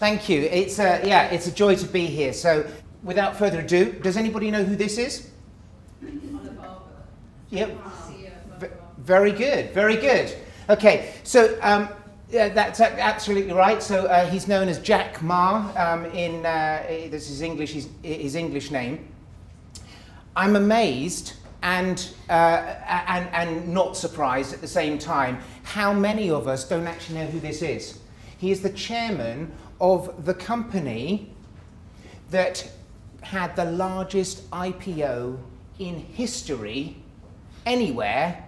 Thank you. It's a joy to be here. So, without further ado, does anybody know who this is? Yep. Very good. Very good. Okay. So that's absolutely right. So he's known as Jack Ma. This is his English name. I'm amazed and not surprised at the same time how many of us don't actually know who this is. He is the chairman of the company that had the largest IPO in history anywhere,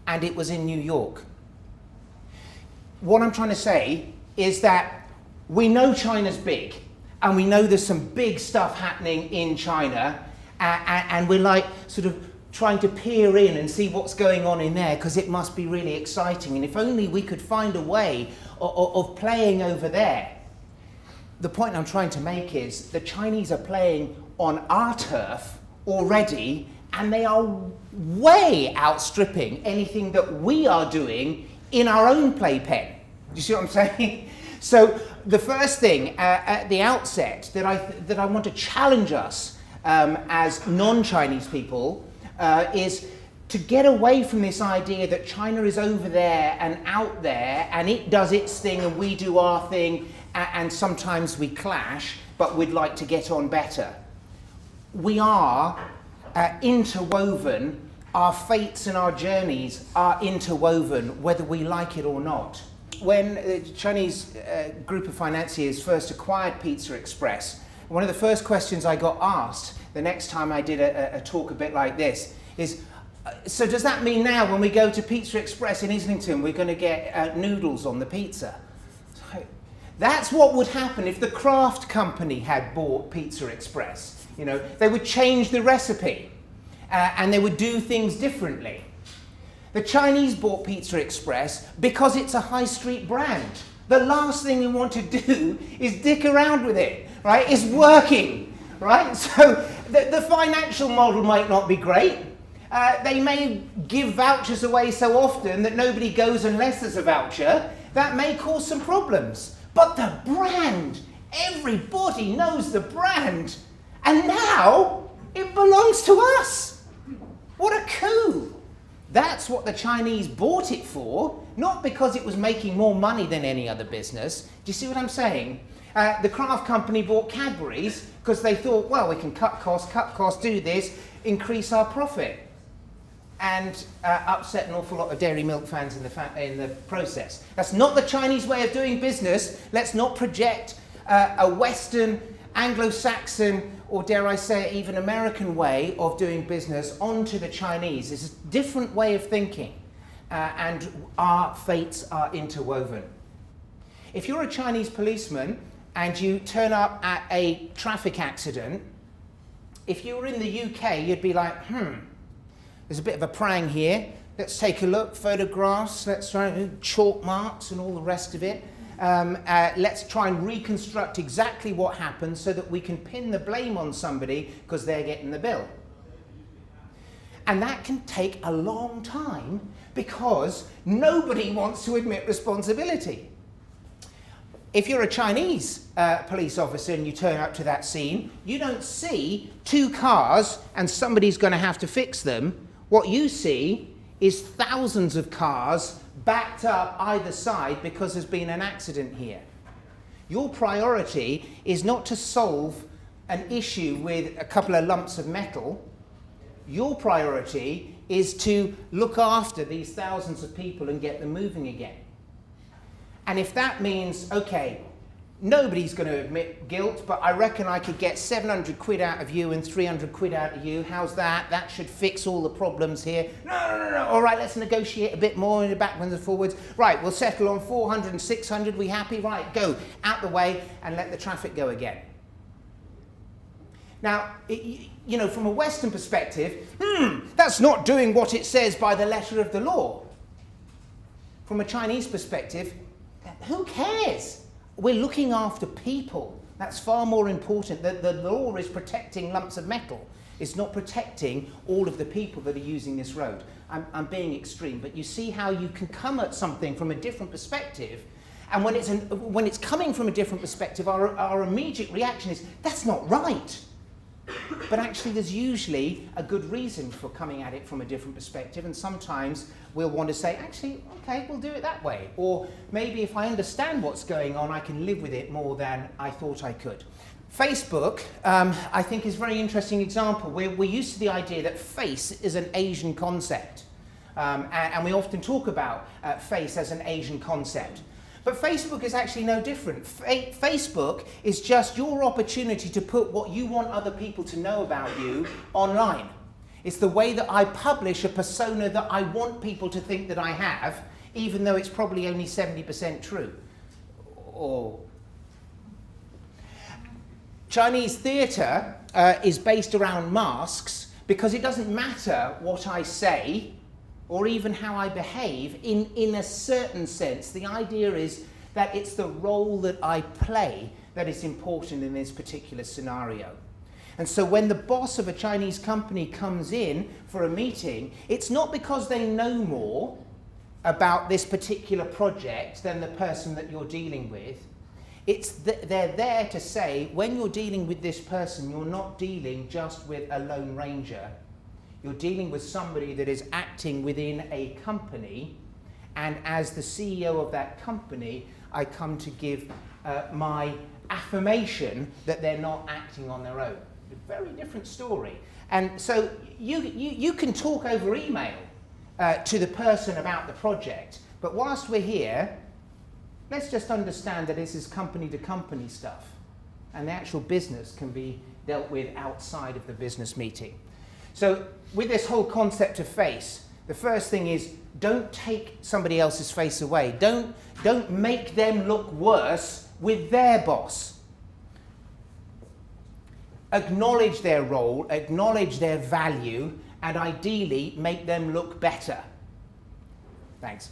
and it was in New York. What I'm trying to say is that we know China's big, and we know there's some big stuff happening in China, and we're like sort of trying to peer in and see what's going on in there because it must be really exciting. And if only we could find a way of playing over there. The point I'm trying to make is the Chinese are playing on our turf already, and they are way outstripping anything that we are doing in our own playpen. Do you see what I'm saying? So the first thing at the outset that I want to challenge us as non-Chinese people is to get away from this idea that China is over there and out there and it does its thing and we do our thing, and sometimes we clash, but we'd like to get on better. We are interwoven. Our fates and our journeys are interwoven, whether we like it or not. When the Chinese group of financiers first acquired Pizza Express, one of the first questions I got asked the next time I did a talk a bit like this is, so does that mean now when we go to Pizza Express in Islington we're going to get noodles on the pizza? So that's what would happen if the Kraft company had bought Pizza Express. You know, they would change the recipe and they would do things differently. The Chinese bought Pizza Express because it's a high street brand. The last thing we want to do is dick around with it, right? It's working, right? So the financial model might not be great. They may give vouchers away so often that nobody goes unless there's a voucher. That may cause some problems. But the brand, everybody knows the brand. And now it belongs to us. What a coup. That's what the Chinese bought it for, not because it was making more money than any other business. Do you see what I'm saying? The Kraft company bought Cadbury's because they thought, well, we can cut costs, do this, increase our profit. And upset an awful lot of dairy milk fans in the process. That's not the Chinese way of doing business. Let's not project a Western, Anglo-Saxon, or dare I say even American way of doing business onto the Chinese. It's a different way of thinking, and our fates are interwoven. If you're a Chinese policeman and you turn up at a traffic accident, if you were in the UK, you'd be like, there's a bit of a prang here. Let's take a look, photographs, let's try chalk marks and all the rest of it. Let's try and reconstruct exactly what happened so that we can pin the blame on somebody because they're getting the bill. And that can take a long time because nobody wants to admit responsibility. If you're a Chinese police officer and you turn up to that scene, you don't see two cars and somebody's going to have to fix them. What you see is thousands of cars backed up either side because there's been an accident here. Your priority is not to solve an issue with a couple of lumps of metal. Your priority is to look after these thousands of people and get them moving again. And if that means, okay, nobody's going to admit guilt, but I reckon I could get 700 quid out of you and 300 quid out of you. How's that? That should fix all the problems here. No. All right, let's negotiate a bit more in the backwards and forwards. Right, we'll settle on 400 and 600. We happy? Right, go out the way and let the traffic go again. Now, you know, from a Western perspective, that's not doing what it says by the letter of the law. From a Chinese perspective, who cares? We're looking after people. That's far more important. The law is protecting lumps of metal. It's not protecting all of the people that are using this road. I'm being extreme, but you see how you can come at something from a different perspective And when it's coming from a different perspective, our immediate reaction is, that's not right. But actually, there's usually a good reason for coming at it from a different perspective, and sometimes we'll want to say, actually, okay, we'll do it that way. Or maybe if I understand what's going on, I can live with it more than I thought I could. Facebook, I think, is a very interesting example. We're used to the idea that face is an Asian concept. And we often talk about face as an Asian concept. But Facebook is actually no different. Facebook is just your opportunity to put what you want other people to know about you online. It's the way that I publish a persona that I want people to think that I have, even though it's probably only 70% true. Or Chinese theatre is based around masks because it doesn't matter what I say or even how I behave in a certain sense. The idea is that it's the role that I play that is important in this particular scenario. And so when the boss of a Chinese company comes in for a meeting, it's not because they know more about this particular project than the person that you're dealing with. They're there to say, when you're dealing with this person, you're not dealing just with a lone ranger. You're dealing with somebody that is acting within a company, and as the CEO of that company, I come to give my affirmation that they're not acting on their own. A very different story. And so you can talk over email to the person about the project, but whilst we're here, let's just understand that this is company-to-company stuff, and the actual business can be dealt with outside of the business meeting. So with this whole concept of face, the first thing is, don't take somebody else's face away. Don't make them look worse with their boss. Acknowledge their role, acknowledge their value, and ideally make them look better. Thanks.